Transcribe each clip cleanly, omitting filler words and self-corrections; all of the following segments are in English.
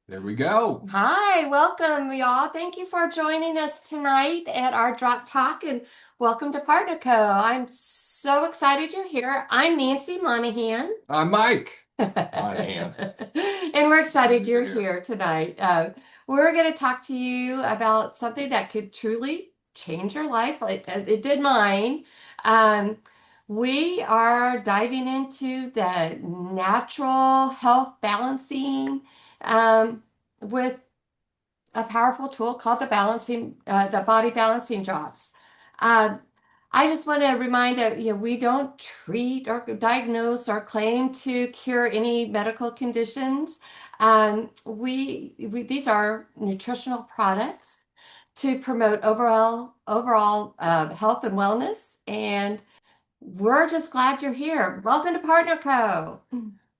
There we go. Hi, welcome, y'all. Thank you for joining us tonight at our Drop Talk and welcome to Partnerco. I'm so excited you're here. I'm Nancy Monahan. I'm Mike And Monahan. we're excited Happy to you're be here. here tonight. We're going to talk to you about something that could truly change your life, like as it did mine. Um, we are diving into the natural health balancing with a powerful tool called the body balancing drops. Uh, I just want to remind that we don't treat or diagnose or claim to cure any medical conditions. We these are nutritional products to promote overall health and wellness, and we're just glad you're here. Welcome to Partner Co.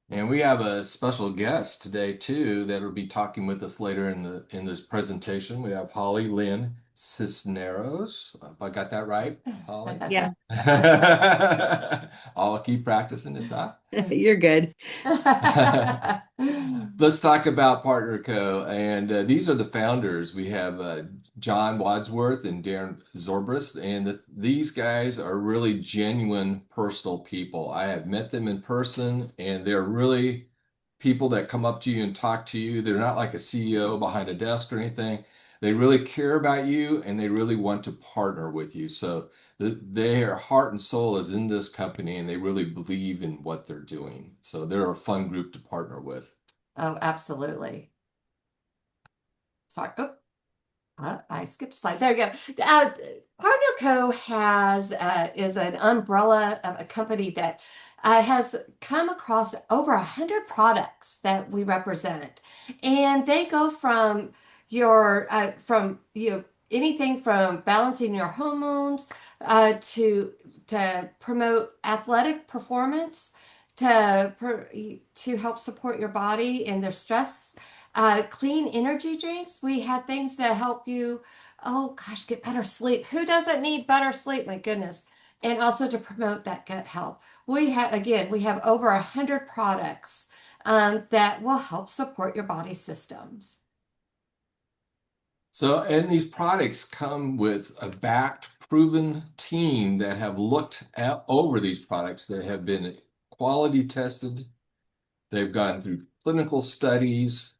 And we have a special guest today too that will be talking with us later in this presentation. We have Holly Lynn Cisneros. If I got that right, Holly? Yeah. I'll keep practicing if not. You're good. Let's talk about Partner Co. And these are the founders. We have John Wadsworth and Darren Zorbris, and these guys are really genuine personal people. I have met them in person, and they're really people that come up to you and talk to you. They're not like a CEO behind a desk or anything. They really care about you, and they really want to partner with you. So their heart and soul is in this company and they really believe in what they're doing. So they're a fun group to partner with. Oh, absolutely. Sorry. Oh, I skipped a slide. There you go. Partner Co. has is an umbrella of a company that has come across over 100 products that we represent, and they go from anything from balancing your hormones to promote athletic performance to help support your body and their stress clean energy drinks. We had things that help you, oh gosh, get better sleep. Who doesn't need better sleep? My goodness. And also to promote that gut health. We have over 100 products that will help support your body systems. So, and these products come with a backed, proven team that have looked over these products that have been quality tested. They've gone through clinical studies.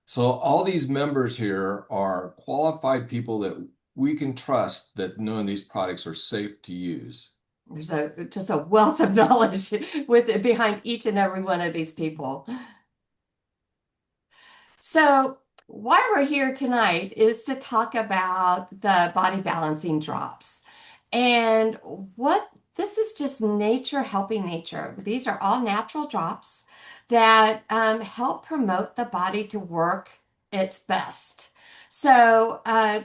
So, all these members here are qualified people that we can trust that knowing these products are safe to use. There's just a wealth of knowledge behind each and every one of these people. So, why we're here tonight is to talk about the body balancing drops. And what this is just nature helping nature. These are all natural drops that help promote the body to work its best. So,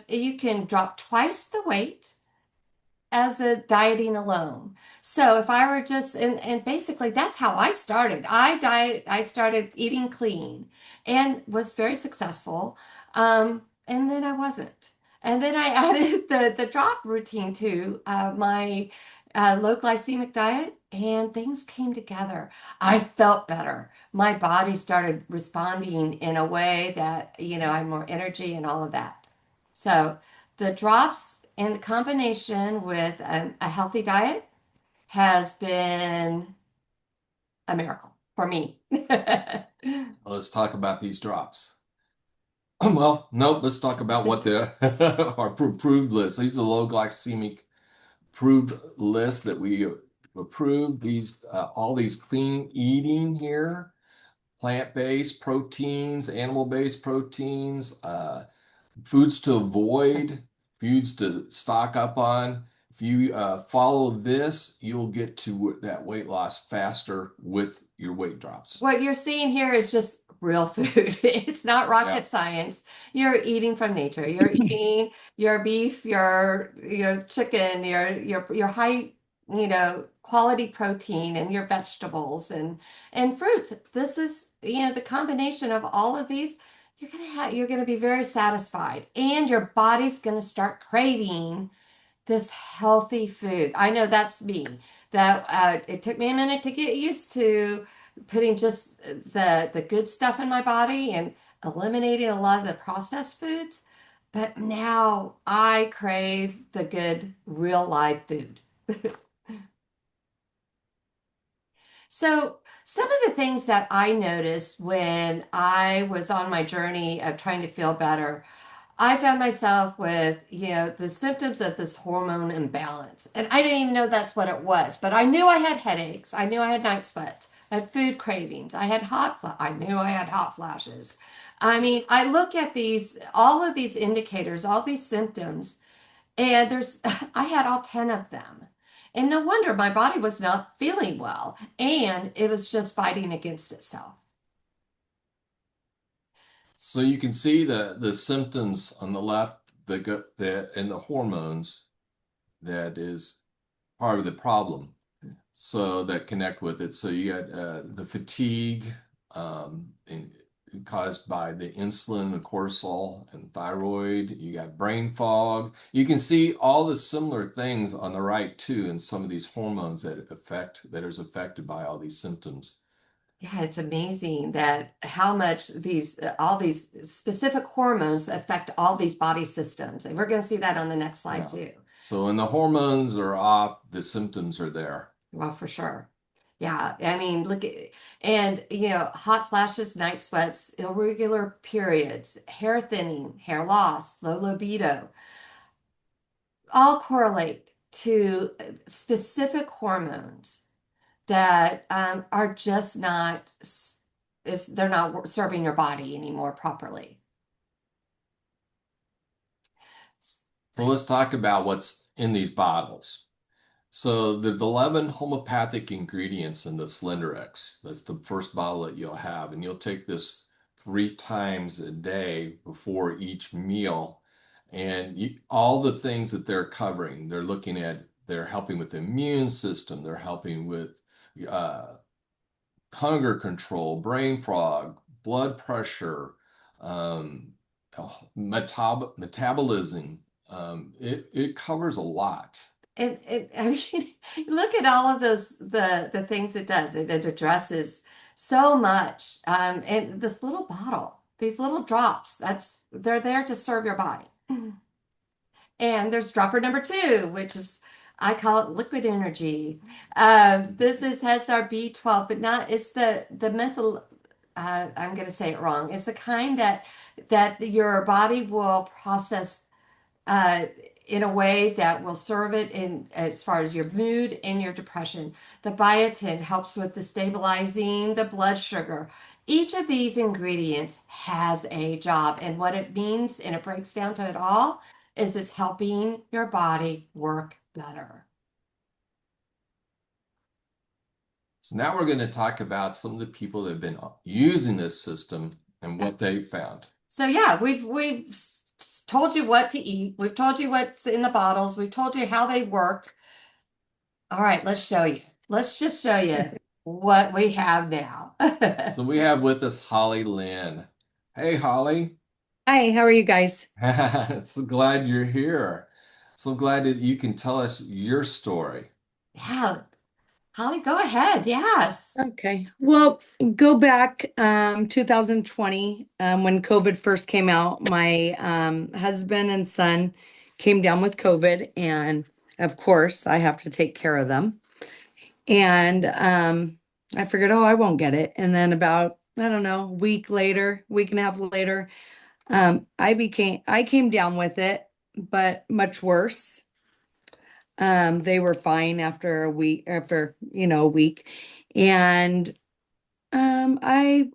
you can drop twice the weight as a dieting alone. So if I were just and basically that's how I started. I started eating clean and was very successful. And then I wasn't. And then I added the drop routine to my low glycemic diet and things came together. I felt better. My body started responding in a way that, I had more energy and all of that. So the drops in combination with a healthy diet has been a miracle for me. Let's talk about these drops. Well, nope, let's talk about what the our approved list. These are the low glycemic approved list that we approved. These all these clean eating here, plant-based proteins, animal-based proteins, foods to avoid, foods to stock up on. If you follow this, you'll get to that weight loss faster with your weight drops. What you're seeing here is just real food. It's not Yeah. rocket science. You're eating from nature. You're eating your beef, your chicken, your high, quality protein and your vegetables and fruits. This is, the combination of all of these, you're gonna be very satisfied and your body's gonna start craving this healthy food. I know that's me. That it took me a minute to get used to putting just the good stuff in my body, and eliminating a lot of the processed foods, but now I crave the good real live food. So, some of the things that I noticed when I was on my journey of trying to feel better, I found myself with, the symptoms of this hormone imbalance. And I didn't even know that's what it was, but I knew I had headaches. I knew I had night sweats. I had food cravings. I knew I had hot flashes. I mean, I look at all of these indicators, all these symptoms, and I had all 10 of them. And no wonder my body was not feeling well, and it was just fighting against itself. So you can see the symptoms on the left, and the hormones that is part of the problem. So that connect with it. So you got the fatigue in, caused by the insulin and cortisol and thyroid. You got brain fog. You can see all the similar things on the right too, in some of these hormones that is affected by all these symptoms. Yeah, it's amazing that how much all these specific hormones affect all these body systems. And we're going to see that on the next slide Yeah. too. So when the hormones are off, the symptoms are there. Well, for sure. Yeah, I mean, and hot flashes, night sweats, irregular periods, hair thinning, hair loss, low libido, all correlate to specific hormones that are just not they're not serving your body anymore properly. So let's talk about what's in these bottles. So the 11 homeopathic ingredients in the Slender X. That's the first bottle that you'll have, and you'll take this 3 times a day before each meal. And all the things that they're covering, they're helping with the immune system, they're helping with uh, hunger control, brain fog, blood pressure, um, metabolism. It covers a lot. I mean, look at all of those the things it does. It addresses so much. And this little bottle, these little drops, they're there to serve your body. And there's dropper number two, which is I call it liquid energy. This has our B12, but not it's the methyl. I'm going to say it wrong. It's the kind that your body will process uh, in a way that will serve it in as far as your mood and your depression. The biotin helps with the stabilizing the blood sugar. Each of these ingredients has a job, and what it means, and it breaks down to it all, is it's helping your body work better. So now we're going to talk about some of the people that have been using this system and Yeah. what they found. So yeah, we've told you what to eat. We've told you what's in the bottles. We've told you how they work. All right, let's show you. Let's just show you what we have now. So we have with us Holly Lynn. Hey, Holly. Hi, how are you guys? So glad you're here. So glad that you can tell us your story. Yeah, Holly, go ahead. Yes. Okay. Well, go back 2020 when COVID first came out. My husband and son came down with COVID, and of course, I have to take care of them. And I figured, oh, I won't get it. And then about, I don't know, a week later, week and a half later, I came down with it, but much worse. They were fine after a week. And I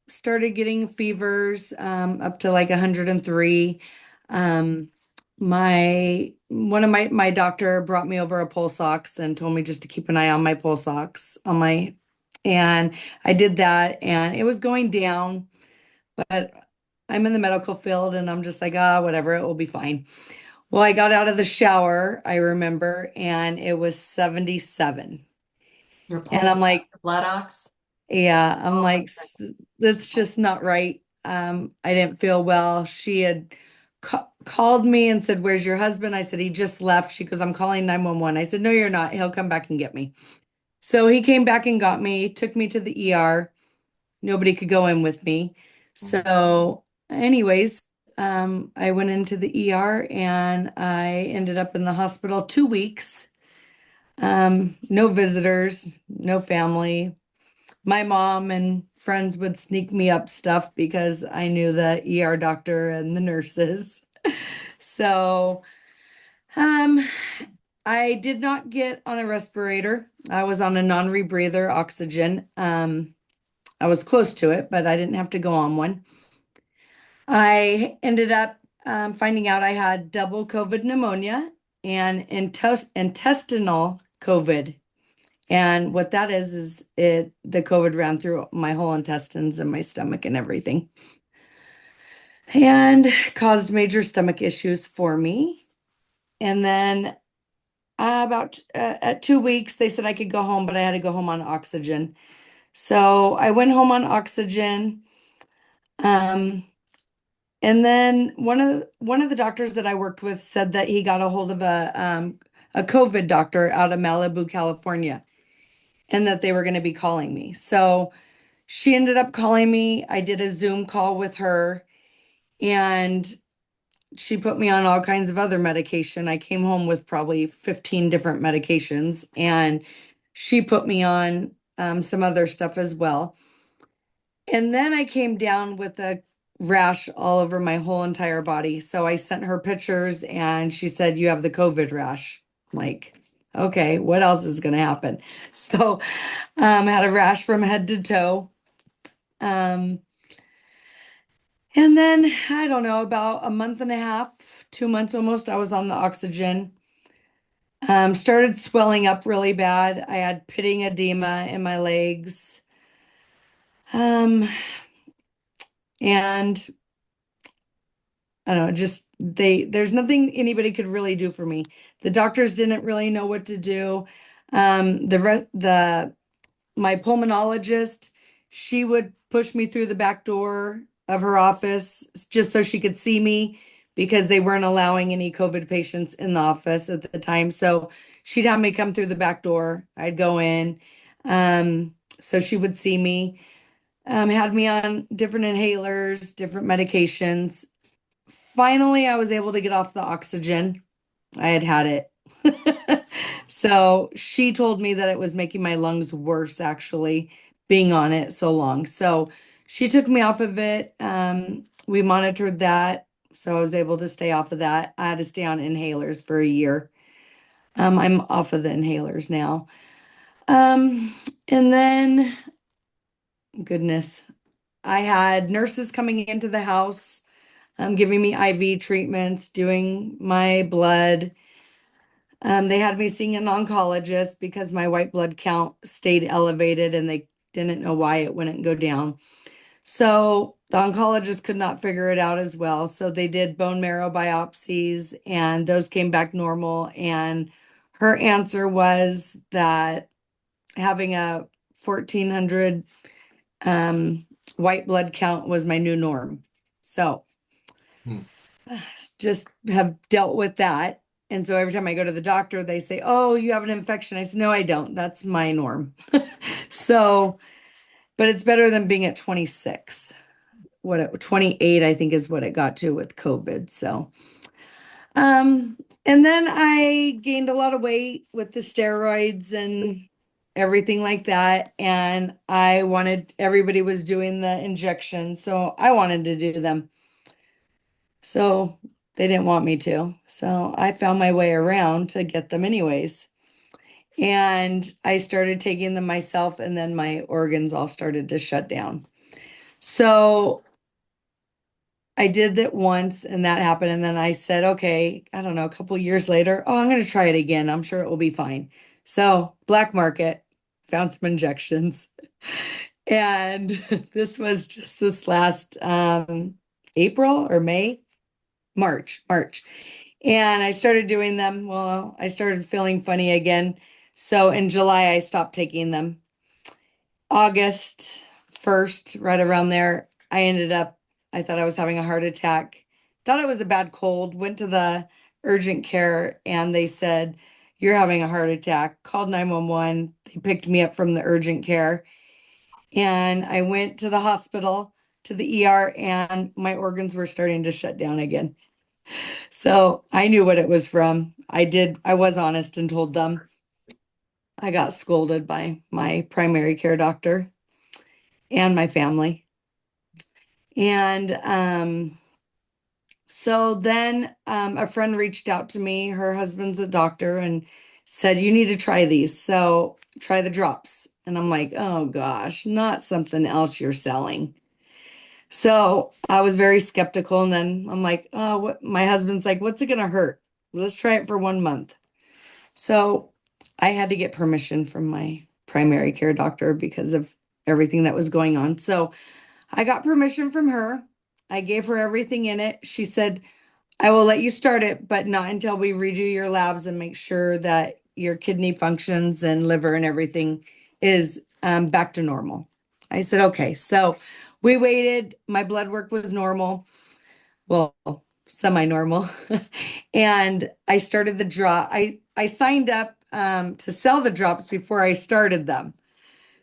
started getting fevers up to like 103. Um, my one of my doctor brought me over a pulse ox and told me just to keep an eye on my pulse ox and I did that and it was going down, but I'm in the medical field and I'm just like, whatever, it will be fine. Well, I got out of the shower, I remember, and it was 77. Your And pulse, I'm like, your blood ox. yeah, I'm Oh my like, That's just not right. I didn't feel well. She had called me and said, "Where's your husband?" I said, "He just left." She goes, "I'm calling 911." I said, "No, you're not. He'll come back and get me." So he came back and got me, took me to the ER. Nobody could go in with me. So, anyways, I went into the ER and I ended up in the hospital 2 weeks. No visitors, no family. My mom and friends would sneak me up stuff because I knew the ER doctor and the nurses. So, um, I did not get on a respirator. I was on a non-rebreather oxygen. I was close to it, but I didn't have to go on one. I ended up finding out I had double COVID pneumonia and intestinal COVID. And what that is the COVID ran through my whole intestines and my stomach and everything, and caused major stomach issues for me. And then about at 2 weeks, they said I could go home, but I had to go home on oxygen. So I went home on oxygen. Um, And then one of the doctors that I worked with said that he got a hold of a COVID doctor out of Malibu, California, and that they were going to be calling me. So she ended up calling me. I did a Zoom call with her, and she put me on all kinds of other medication. I came home with probably 15 different medications, and she put me on some other stuff as well. And then I came down with a rash all over my whole entire body. So I sent her pictures and she said, "You have the COVID rash." I'm like, okay, what else is going to happen? So I had a rash from head to toe. Um, and then I don't know, about a month and a half, 2 months almost, I was on the oxygen. Started swelling up really bad. I had pitting edema in my legs. Um, and I don't know, just there's nothing anybody could really do for me. The doctors didn't really know what to do. The my pulmonologist, she would push me through the back door of her office just so she could see me because they weren't allowing any COVID patients in the office at the time. So she'd have me come through the back door. I'd go in. So she would see me, had me on different inhalers, different medications. Finally, I was able to get off the oxygen. I had had it. So she told me that it was making my lungs worse, actually, being on it so long. So she took me off of it. We monitored that. So I was able to stay off of that. I had to stay on inhalers for a year. I'm off of the inhalers now. And then, goodness, I had nurses coming into the house, giving me IV treatments, doing my blood. They had me seeing an oncologist because my white blood count stayed elevated and they didn't know why it wouldn't go down. So the oncologist could not figure it out as well. So they did bone marrow biopsies and those came back normal. And her answer was that having a 1400 um, white blood count was my new norm. So Hmm. just have dealt with that. And so every time I go to the doctor, they say, "Oh, you have an infection." I said, "No, I don't. That's my norm." So, but it's better than being at 26. 28, I think, is what it got to with COVID. So, um, and then I gained a lot of weight with the steroids and everything like that. And everybody was doing the injections. So I wanted to do them. So they didn't want me to. So I found my way around to get them anyways. And I started taking them myself, and then my organs all started to shut down. So I did that once, and that happened. And then I said, okay, I don't know, a couple years later, oh, I'm going to try it again. I'm sure it will be fine. So, black market, found some injections. And this was just this last April or May, March. And I started doing them. Well, I started feeling funny again. So in July, I stopped taking them. August 1st, right around there, I thought I was having a heart attack. Thought it was a bad cold. Went to the urgent care and they said, "You're having a heart attack." Called 911. They picked me up from the urgent care and I went to the hospital. to the ER and my organs were starting to shut down again. So I knew what it was from. I was honest and told them. I got scolded by my primary care doctor and my family. And so then a friend reached out to me. Her husband's a doctor and said, "You need to try these. So try the drops." And I'm like, "Oh gosh, not something else you're selling." So I was very skeptical. And then I'm like, "Oh, what?" My husband's like, "What's it going to hurt? Let's try it for 1 month." So I had to get permission from my primary care doctor because of everything that was going on. So I got permission from her. I gave her everything in it. She said, "I will let you start it, but not until we redo your labs and make sure that your kidney functions and liver and everything is back to normal." I said, "Okay." So we waited. My blood work was normal. Well, semi-normal. And I started the drop. I signed up to sell the drops before I started them.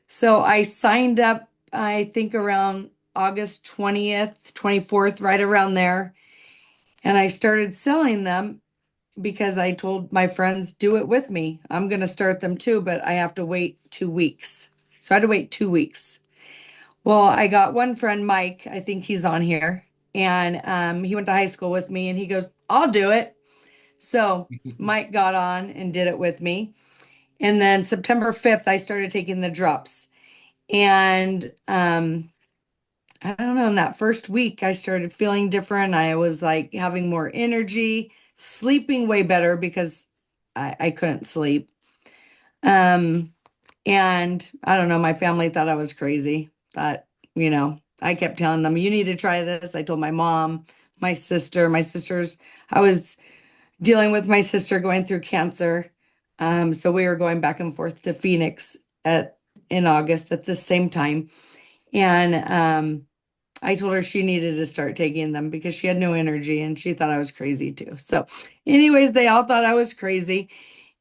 So I signed up, I think around August 20th, 24th, right around there. And I started selling them because I told my friends, "Do it with me. I'm going to start them too, but I have to wait 2 weeks." So I had to wait 2 weeks. Well, I got one friend, Mike, I think he's on here, and he went to high school with me, and he goes, "I'll do it." So Mike got on and did it with me. And then September 5th, I started taking the drops. And I don't know, in that first week, I started feeling different. I was like having more energy, sleeping way better because I couldn't sleep. Um, and I don't know, my family thought I was crazy. Thought, I kept telling them, "You need to try this." I told my mom, my sisters, I was dealing with my sister going through cancer. So we were going back and forth to Phoenix in August at the same time. And I told her she needed to start taking them because she had no energy and she thought I was crazy too. So, anyways, they all thought I was crazy.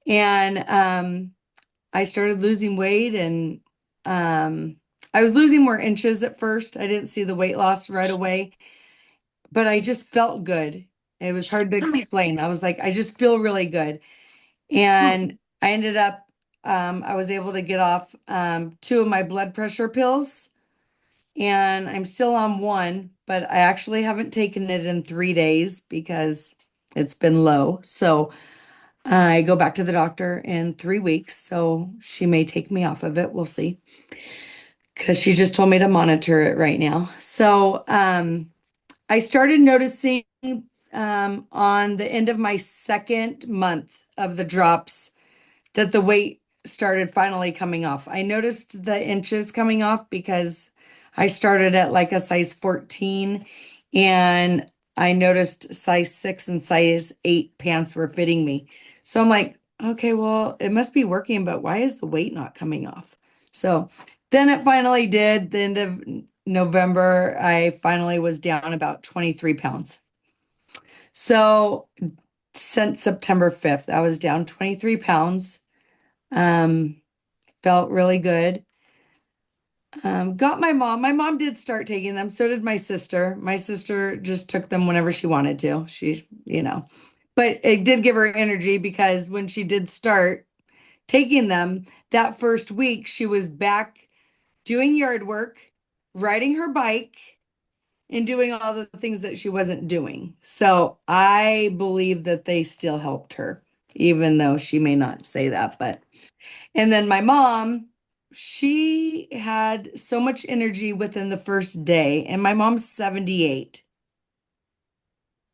And I started losing weight and I was losing more inches at first. I didn't see the weight loss right away, but I just felt good. It was hard to explain. I was like, I just feel really good. And I ended up, I was able to get off two of my blood pressure pills, and I'm still on one, but I actually haven't taken it in 3 days because it's been low. So I go back to the doctor in 3 weeks. So she may take me off of it. We'll see. Because she just told me to monitor it right now. So I started noticing on the end of my second month of the drops that the weight started finally coming off. I noticed the inches coming off because I started at like a size 14 and I noticed size 6 and size 8 pants were fitting me. So I'm like, okay, well, it must be working, but why is the weight not coming off? So then it finally did. The end of November, I finally was down about 23 pounds. So since September 5th, I was down 23 pounds. Um, Felt really good. Got my mom. My mom did start taking them. So did my sister. My sister just took them whenever she wanted to. But it did give her energy because when she did start taking them, that first week she was back doing yard work, riding her bike, and doing all the things that she wasn't doing. So I believe that they still helped her, even though she may not say that. And then my mom, she had so much energy within the first day. And my mom's 78,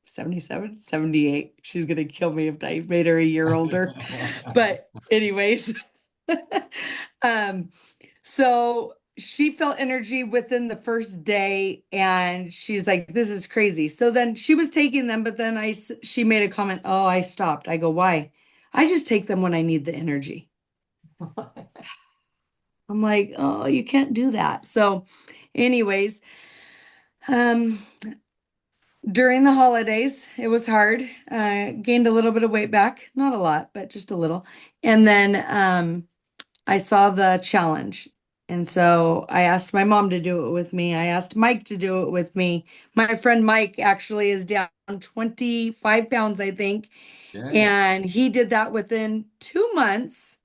77, 78. She's going to kill me if I made her a year older. But, anyways, um, so she felt energy within the first day and she's like, "This is crazy." So then she was taking them, but then she made a comment, "Oh, I stopped." I go, "Why?" "I just take them when I need the energy." I'm like, "Oh, you can't do that." So, anyways, um, during the holidays, it was hard. Gained a little bit of weight back, not a lot, but just a little. And then I saw the challenge. And so I asked my mom to do it with me. I asked Mike to do it with me. My friend Mike actually is down 25 pounds, I think. Yay. And he did that within 2 months.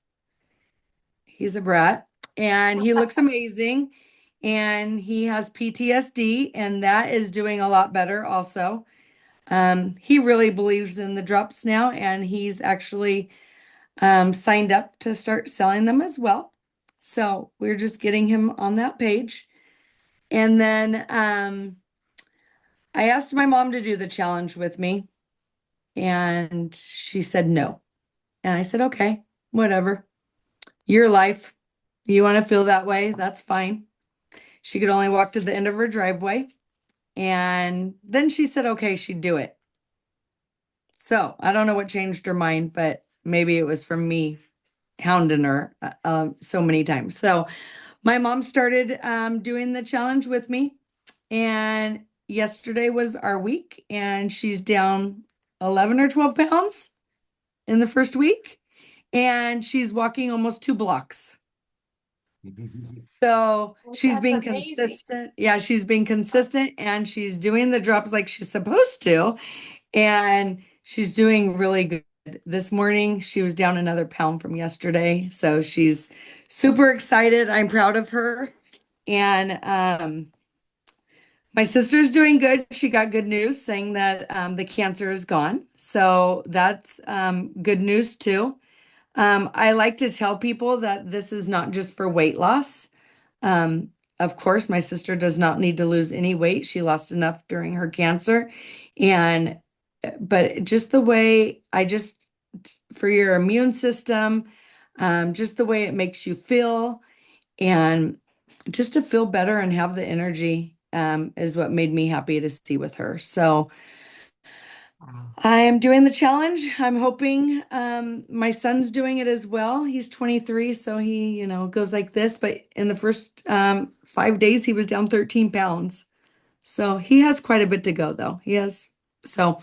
He's a brat and he looks amazing. And he has PTSD, and that is doing a lot better also. He really believes in the drops now, and he's actually signed up to start selling them as well. So we're just getting him on that page. And then I asked my mom to do the challenge with me, and she said no. And I said, okay, whatever. Your life. You want to feel that way? That's fine. She could only walk to the end of her driveway. And then she said, okay, she'd do it. So I don't know what changed her mind, but maybe it was from me hounding her so many times. So my mom started doing the challenge with me, and yesterday was our week, and she's down 11 or 12 pounds in the first week, and she's walking almost 2 blocks. So she's That's being amazing. consistent. Yeah, she's being consistent and she's doing the drops like she's supposed to. And she's doing really good. This morning, she was down another pound from yesterday. So she's super excited. I'm proud of her. And my sister's doing good. She got good news saying that the cancer is gone. So that's good news too. I like to tell people that this is not just for weight loss. Um, of course, my sister does not need to lose any weight. She lost enough during her cancer. And, but just the way for your immune system, just the way it makes you feel, and just to feel better and have the energy, is what made me happy to see with her. So, Wow. I am doing the challenge. I'm hoping my son's doing it as well. He's 23, so he, goes like this. But in the first 5 days, he was down 13 pounds. So he has quite a bit to go, though. He has. So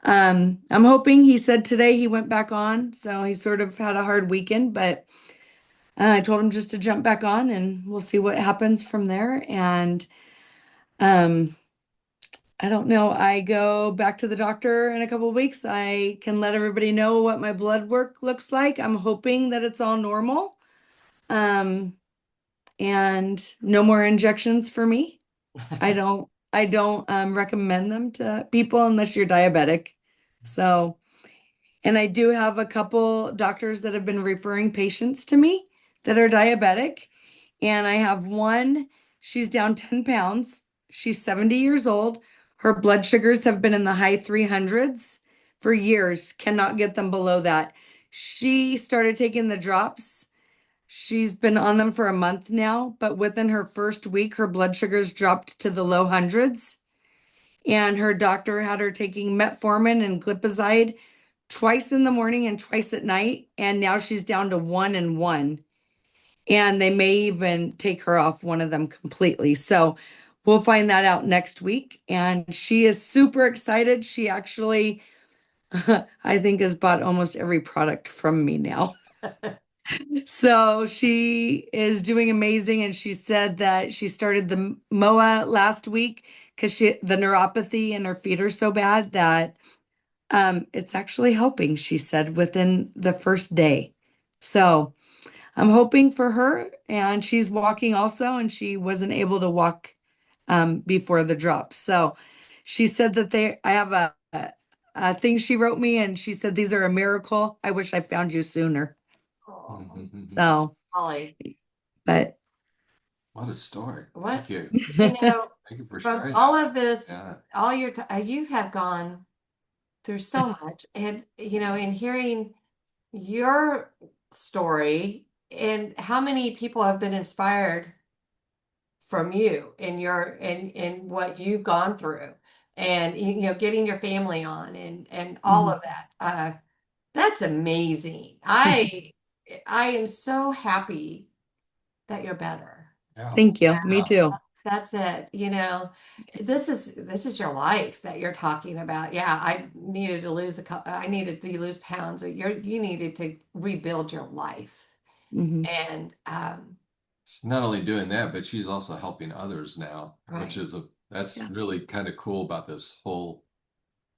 I'm hoping he said today he went back on. So he sort of had a hard weekend, but I told him just to jump back on and we'll see what happens from there. And um, I don't know. I go back to the doctor in a couple of weeks. I can let everybody know what my blood work looks like. I'm hoping that it's all normal. Um, and no more injections for me. I don't recommend them to people unless you're diabetic. So, and I do have a couple doctors that have been referring patients to me that are diabetic. And I have one, she's down 10 pounds. She's 70 years old. Her blood sugars have been in the high 300s for years, cannot get them below that. She started taking the drops. She's been on them for a month now, but within her first week, her blood sugars dropped to the low hundreds. And her doctor had her taking metformin and glipizide twice in the morning and twice at night. And now she's down to 1 and 1. And they may even take her off one of them completely. So we'll find that out next week. And she is super excited. She actually, I think, has bought almost every product from me now. So she is doing amazing. And she said that she started the MOA last week because the neuropathy in her feet are so bad that it's actually helping, she said, within the first day. So I'm hoping for her, and she's walking also, and she wasn't able to walk before the drop. So she said that I have a thing she wrote me, and she said, these are a miracle. I wish I found you sooner. Oh, So, Holly, but What a story. what, Thank you. you know, Thank you for from sharing all that. of this, Yeah. all your time, you have gone through so much. And, in hearing your story and how many people have been inspired from you in in what you've gone through and getting your family on and all Mhm. of that. That's amazing. I am so happy that you're better. Yeah. Thank you. Me Yeah. too. That's it. This is your life that you're talking about. Yeah, I needed to lose I needed to lose pounds. You needed to rebuild your life. Hmm. And she's not only doing that, but she's also helping others now, which Right. is that's Yeah. really kind of cool about this whole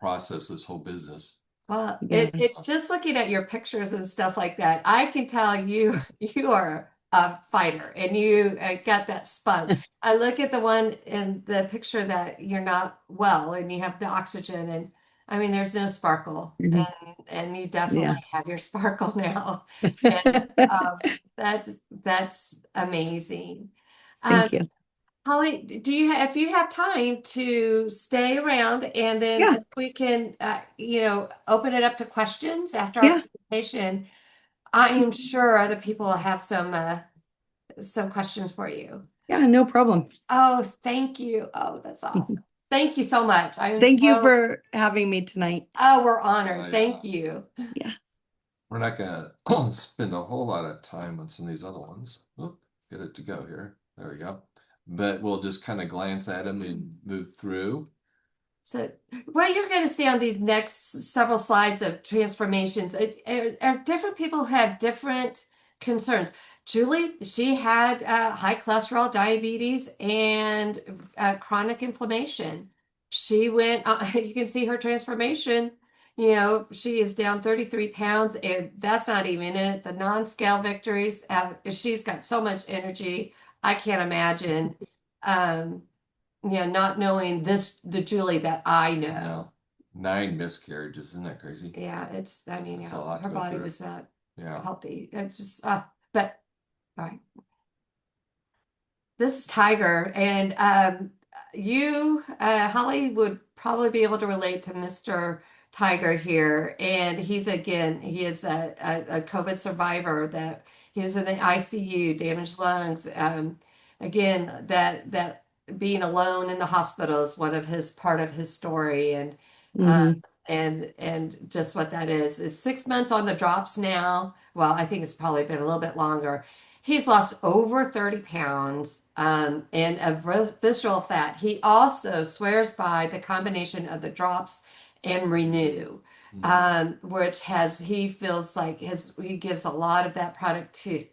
process, this whole business. Well, Yeah. it just looking at your pictures and stuff like that, I can tell you you are a fighter and you got that spunk. I look at the one in the picture that you're not well and you have the oxygen and I mean there's no sparkle Mhm. and you definitely Yeah. have your sparkle now. And that's amazing. Um, Thank you. Holly, do you if you have time to stay around and then Yeah. if we can, open it up to questions after our Yeah. presentation, I am sure other people will have some questions for you. Yeah. No problem. Oh, thank you. Oh, that's awesome. Thank you so much. I am Thank you so, for having me tonight. oh, we're honored. Yeah. Thank you. Yeah. We're not gonna spend a whole lot of time on some of these other ones. Oop, get it to go here. There we go. But we'll just kind of glance at them and move through. So, what you're going to see on these next several slides of transformations are different people who have different concerns. Julie, she had high cholesterol, diabetes, and chronic inflammation. She went, you can see her transformation. You know, she is down 33 pounds, and that's not even it. The non-scale victories, she's got so much energy. I can't imagine. Um, yeah, not knowing the Julie that I know. No, 9 miscarriages. Isn't that crazy? Yeah, I mean, That's a yeah, lot her to go body through. was not Yeah. healthy. It's just, but all right. This is Tiger, and Holly, would probably be able to relate to Mr. Tiger here. And he is a COVID survivor that he was in the ICU, damaged lungs. Again, that being alone in the hospital is one of his part of his story, uh, Hmm. and just what that is 6 months on the drops now. Well, I think it's probably been a little bit longer. He's lost over 30 pounds and a visceral fat. He also swears by the combination of the drops and renew, Mhm. he feels like he gives a lot of that product to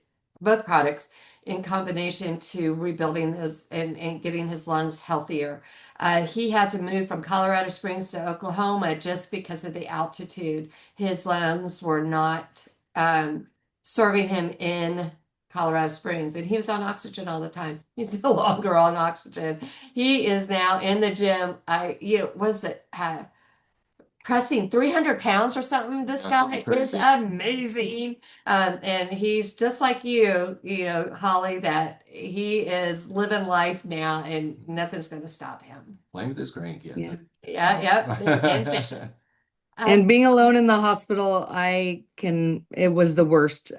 both products in combination to rebuilding those and getting his lungs healthier. He had to move from Colorado Springs to Oklahoma just because of the altitude. His lungs were not serving him in Colorado Springs, and he was on oxygen all the time. He's no longer on oxygen. He is now in the gym. Was it pressing 300 pounds or something? This Yeah, something guy is crazy. amazing. And he's just like Holly, that he is living life now, and nothing's going to stop him. Playing with his grandkids. Yeah. Yeah, yep, and fishing. Um, And being alone in the hospital, it was the worst.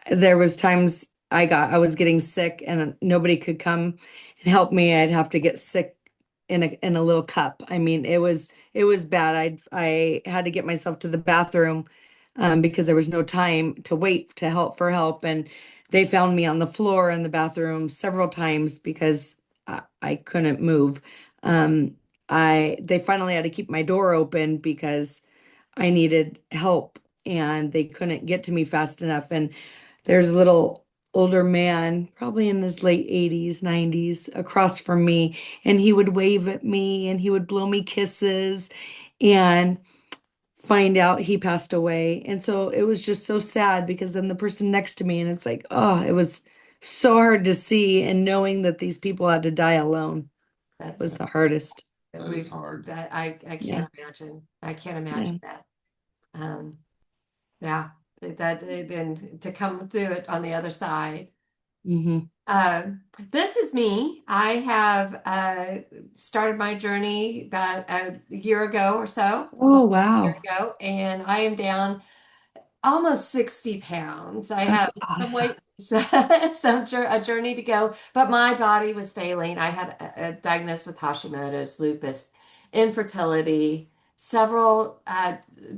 There was times I was getting sick and nobody could come and help me. I'd have to get sick in a little cup. I mean, it was bad. I had to get myself to the bathroom because there was no time to wait to help, and they found me on the floor in the bathroom several times because I couldn't move. Um, I they finally had to keep my door open because I needed help and they couldn't get to me fast enough. And there's a little older man, probably in his late 80s, 90s, across from me, and he would wave at me and he would blow me kisses and find out he passed away. And so it was just so sad because then the person next to me, and it's like, oh, it was so hard to see. And knowing that these people had to die alone was that's the hardest. That is hard. that I Yeah. can't imagine. I can't Yeah. imagine that. Um, yeah, and to come through it on the other side. Hmm. This is me. I have started my journey about a year ago or so, a Oh, little over a year wow. ago, and I am down almost 60 pounds. I That's have some awesome. weight, a journey to go, but my body was failing. I had diagnosed with Hashimoto's, lupus, infertility, several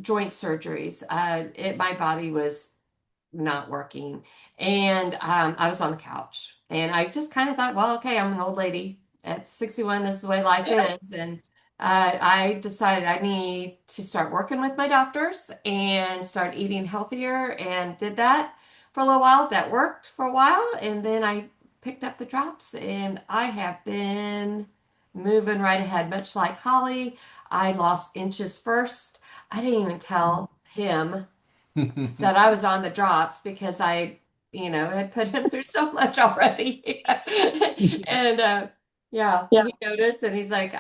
joint surgeries. My body was not working. And I was on the couch and I just kind of thought, well, okay, I'm an old lady at 61. This is the way life is. And I decided I need to start working with my doctors and start eating healthier and did that for a little while. That worked for a while, and then I picked up the drops, and I have been moving right ahead. Much like Holly, I lost inches first. I didn't even tell him that I was on the drops because had put him through so much already. And yeah, Yeah. he noticed and he's like,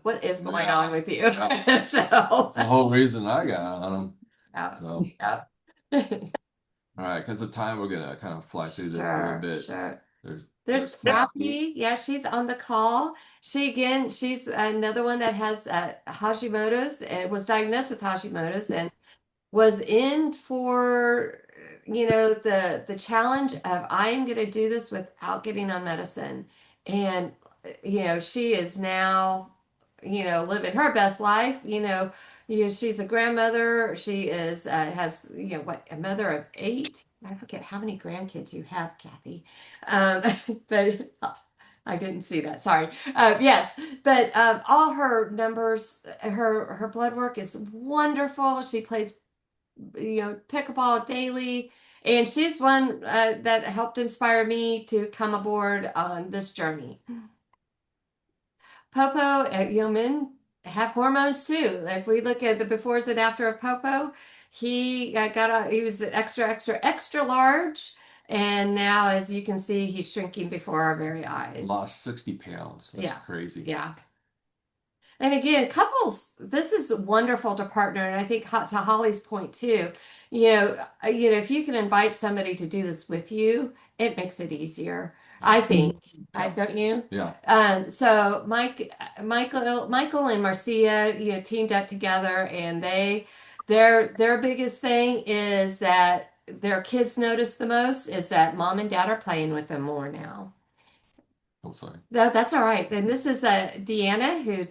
what is going Yeah. on with you? Yeah. So, That's the whole reason I got on them. yeah, So, yeah. all right, because of time, we're gonna kind of fly through this a little Sure, bit. sure. There's There's there's Kathy. Kathy. Yeah, she's on the call. She's another one that has Hashimoto's. It was diagnosed with Hashimoto's and was in for the challenge of I'm going to do this without getting on medicine. And she is now living her best life. She's a grandmother. She is has what, a mother of eight. I forget how many grandkids you have, Kathy. um, but I didn't see that. Sorry. Yes, but all her numbers, her blood work is wonderful. She plays pickleball daily. And she's one that helped inspire me to come aboard on this journey. Popo, men have hormones too. If we look at the befores and after of Popo, he was extra, extra, extra large. And now, as you can see, he's shrinking before our very eyes. Lost 60 pounds. That's Yeah. crazy. Yeah. And again, couples, this is wonderful to partner. And I think to Holly's point too, if you can invite somebody to do this with you, it makes it easier. Yeah. I think. Yeah. Don't you? Yeah. So Michael and Marcia, teamed up together, and their biggest thing is that their kids notice the most is that mom and dad are playing with them more now. I'm sorry. That's all right. And this is Deanna who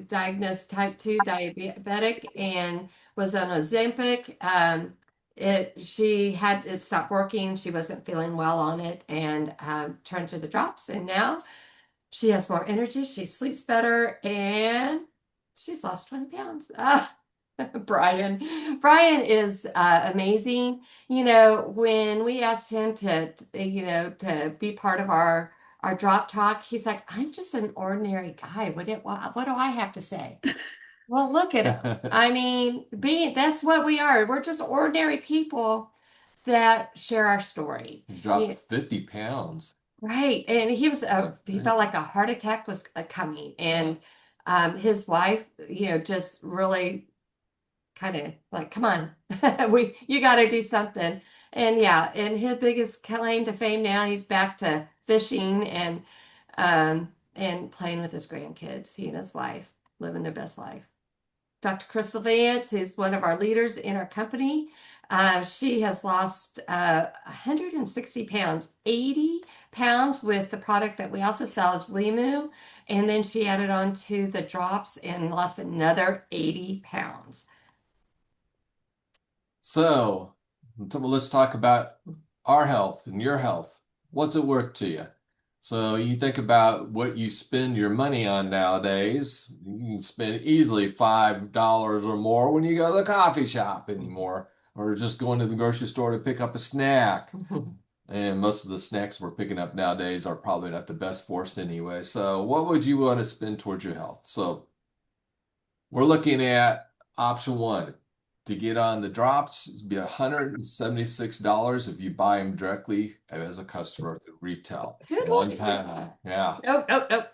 diagnosed type 2 diabetic and was on Ozempic. She had it stopped working. She wasn't feeling well on it and turned to the drops. And now she has more energy. She sleeps better and she's lost 20 pounds. Brian is amazing. When we asked him to be part of our drop talk, he's like, I'm just an ordinary guy. What do I have to say? Well, look at him. I mean, that's what we are. We're just ordinary people that share our story. Dropped 50 pounds. Right. And he Right. felt like a heart attack was coming. And his wife, just really kind of like, come on, you got to do something. And yeah, and his biggest claim to fame now, he's back to fishing and playing with his grandkids. He and his wife living their best life. Dr. Crystal Vance is one of our leaders in our company. She has lost 160 pounds, 80 pounds with the product that we also sell as Limu. And then she added on to the drops and lost another 80 pounds. So let's talk about our health and your health. What's it worth to you? So you think about what you spend your money on nowadays. You can spend easily $5 or more when you go to the coffee shop anymore, or just going to the grocery store to pick up a snack. And most of the snacks we're picking up nowadays are probably not the best for us anyway. So what would you want to spend towards your health? So we're looking at option one. To get on the drops, it'd be $176 if you buy them directly as a customer to retail. One time. Yeah. Nope, nope, nope.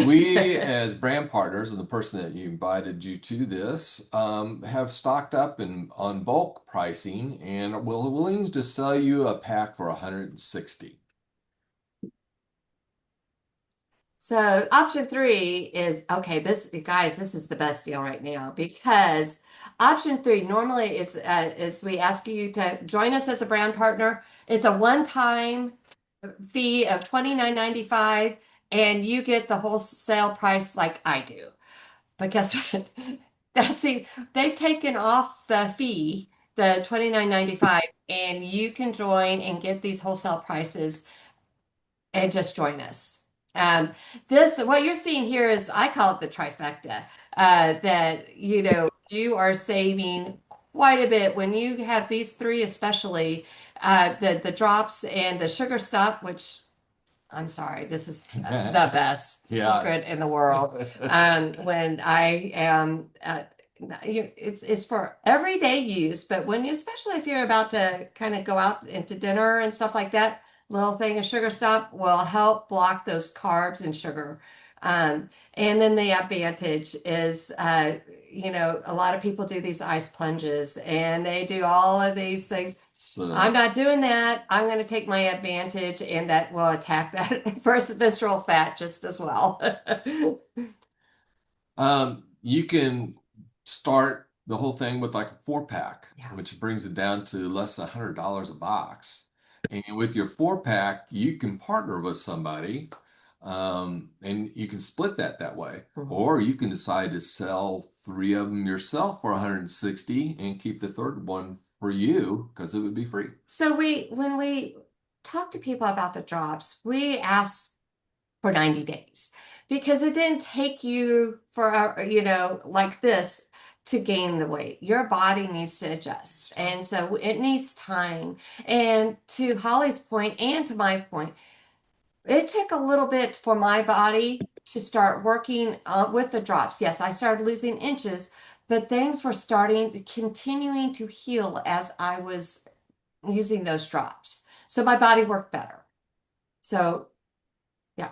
We, as brand partners, and the person that you invited you to this, have stocked up on bulk pricing and we're willing to sell you a pack for 160. So option three is okay. This is the best deal right now because option three normally is we ask you to join us as a brand partner. It's a one-time fee of $29.95, and you get the wholesale price like I do. But guess what? They've taken off the fee, the $29.95, and you can join and get these wholesale prices and just join us. What you're seeing here is, I call it the trifecta, that, you are saving quite a bit when you have these three, especially, the drops and the sugar stuff, which I'm sorry, this is the best Yeah. secret in the world. When I am, it's for everyday use, but when you, especially if you're about to kind of go out into dinner and stuff like that, little thing of sugar stuff will help block those carbs and sugar. And then the advantage is, a lot of people do these ice plunges and they do all of these things. So, I'm not doing that. I'm going to take my advantage, and that will attack that first visceral fat just as well. you can start the whole thing with like a 4-pack, Yeah. which brings it down to less than $100 a box. And with your 4-pack, you can partner with somebody, and you can split that way. Mhm. Or you can decide to sell 3 of them yourself for 160 and keep the third one for you because it would be free. So when we talk to people about the drops, we ask for 90 days because it didn't take you for, like this to gain the weight. Your body needs to adjust. And so it needs time. And to Holly's point and to my point, it took a little bit for my body to start working with the drops. Yes, I started losing inches, but things were continuing to heal as I was using those drops. So my body worked better. So, yeah.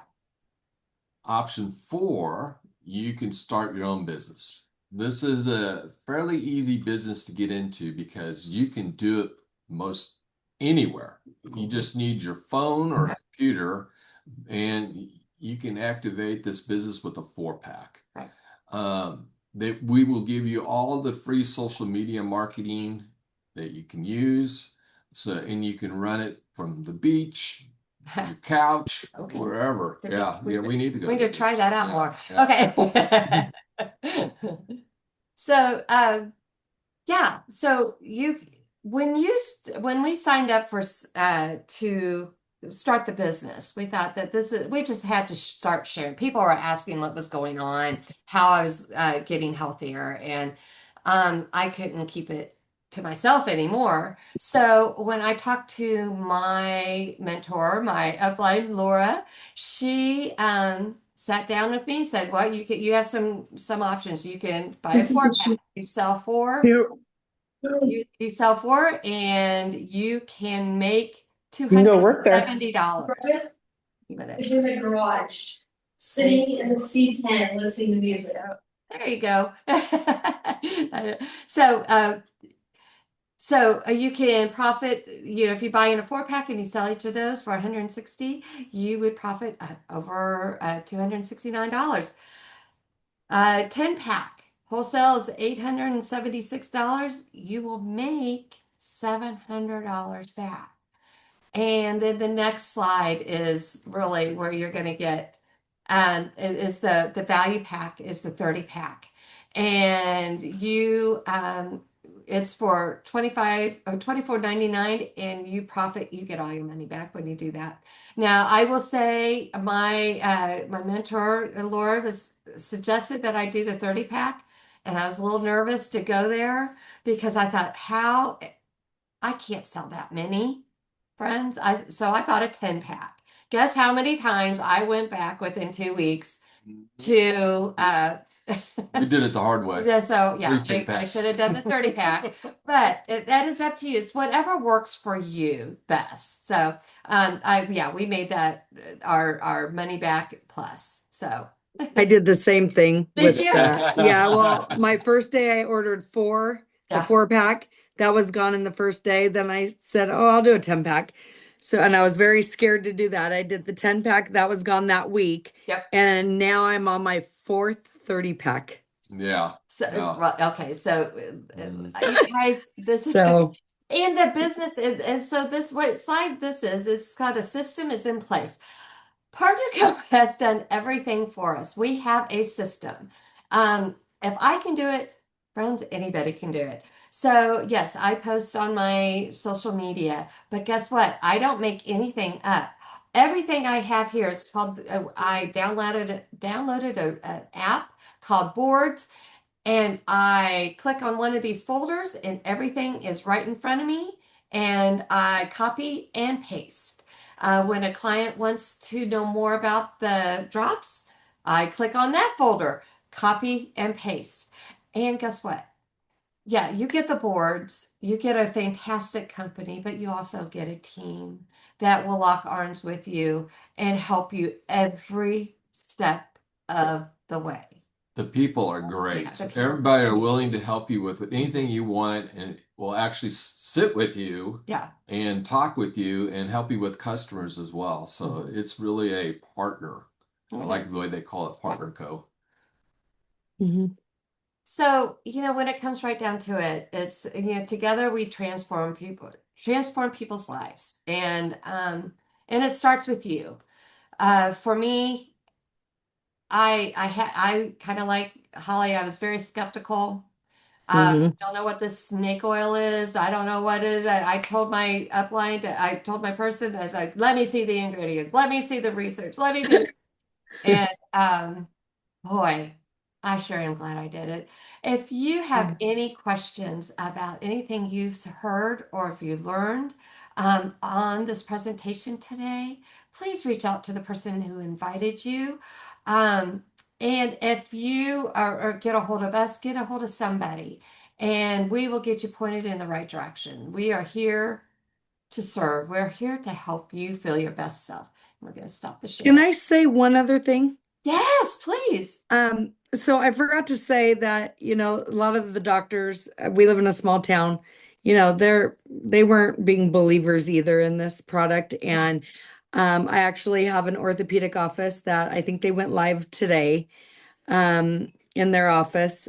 Option 4, you can start your own business. This is a fairly easy business to get into because you can do it most anywhere. You just need your phone or computer, and you can activate this business with a 4-pack. Right. That we will give you all the free social media marketing that you can use. So, and you can run it from the beach, your couch, Okay. wherever. Yeah, we need to go. We need to try that out more. Yeah. Okay. So, yeah. So when we signed up for to start the business, we thought that we just had to start sharing. People were asking what was going on, how I was getting healthier, and I couldn't keep it to myself anymore. So when I talked to my mentor, my upline Laura, she sat down with me and said, "Well, you have some options. You can buy a 4-pack. You sell 4. You sell 4, and you can make You can go work there. $270. It's in the garage, sitting in the C10, listening to music. There you go. So you can profit, if you buy in a 4-pack and you sell each of those for 160, you would profit over $269. 10-pack wholesale is $876. You will make $700 back. And then the next slide is really where you're going to get, is the value pack is the 30-pack. And it's for $24.99, and you get all your money back when you do that. Now, I will say my mentor, Laura, was suggested that I do the 30-pack, and I was a little nervous to go there because I thought, I can't sell that many, friends. So I bought a 10-pack. Guess how many times I went back within 2 weeks to We did it the hard way. So yeah, 3 I 10-packs. should have done the 30-pack, but that is up to you. It's whatever works for you best. So we made that our money back plus. So I did the same thing. Did with you? that. Yeah, well, my first day I ordered 4, the Yeah. 4-pack. That was gone in the first day. Then I said, "Oh, I'll do a 10-pack." So, and I was very scared to do that. I did the 10-pack. That was gone that week. Yep. And now I'm on my 4th 30-pack. Yeah. So Yeah. okay, so you guys, this is So and the business and so this what slide this is it's got a system is in place. Partnerco has done everything for us. We have a system. If I can do it, friends, anybody can do it. So yes, I post on my social media, but guess what? I don't make anything up. Everything I have here is called. I downloaded an app called Boards, and I click on one of these folders, and everything is right in front of me. and I copy and paste. When a client wants to know more about the drops, I click on that folder, copy and paste. And guess what? Yeah, you get the boards, you get a fantastic company, but you also get a team that will lock arms with you and help you every step of the way. The people are Yeah, great. the people. Everybody are willing to help you with anything you want and will actually sit with you Yeah. and talk with you and help you with customers as well. So it's really a partner. I It like is. the way they call it, Yeah. Partner Co. Mhm. So, when it comes right down to it, it's, together we transform people's lives. And it starts with you. For me, I kind of like Holly. I was very skeptical. Mhm. Don't know what this snake oil is. I don't know what it is. I told my upline, I told my person, I was like, let me see the ingredients. Let me see the research. Let me see. And boy, I sure am glad I did it. If you have any questions about anything you've heard or if you learned on this presentation today, please reach out to the person who invited you. Um, and if you or get a hold of us, get a hold of somebody, and we will get you pointed in the right direction. We are here to serve. We're here to help you feel your best self. We're going to stop the Can share. I say one other thing? Yes, please. So I forgot to say that, a lot of the doctors, we live in a small town, they weren't being believers either in this product. And I actually have an orthopedic office that I think they went live today in their office.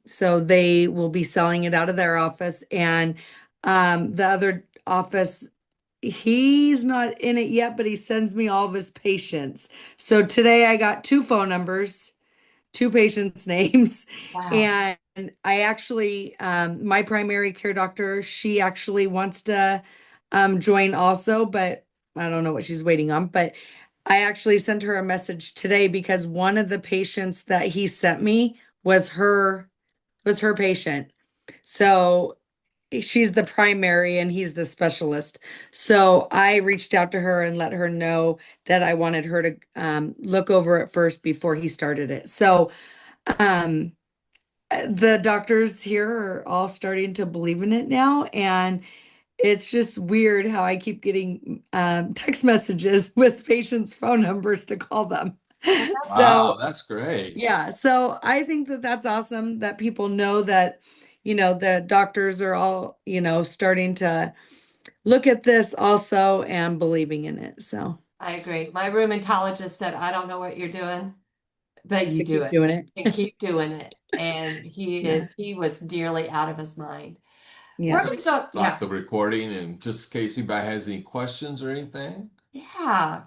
So they will be selling it out of their office. And the other office, he's not in it yet, but he sends me all of his patients. So today I got two phone numbers, two patients' names, Wow. and I actually, my primary care doctor, she actually wants to join also, but I don't know what she's waiting on. But I actually sent her a message today because one of the patients that he sent me was her patient. So she's the primary and he's the specialist. So I reached out to her and let her know that I wanted her to look over it first before he started it. So um, the doctors here are all starting to believe in it now, and it's just weird how I keep getting text messages with patients' phone numbers to call them. Wow, So that's great. yeah, so I think that that's awesome that people know that, the doctors are all, starting to look at this also and believing in it. So I agree. My rheumatologist said, I don't know what you're doing, but you I do keep it. doing You it. can keep doing it. And Yeah. he was nearly out of his mind. We're Yeah. going to go, Stop yeah, the recording and just in case anybody has any questions or anything. yeah.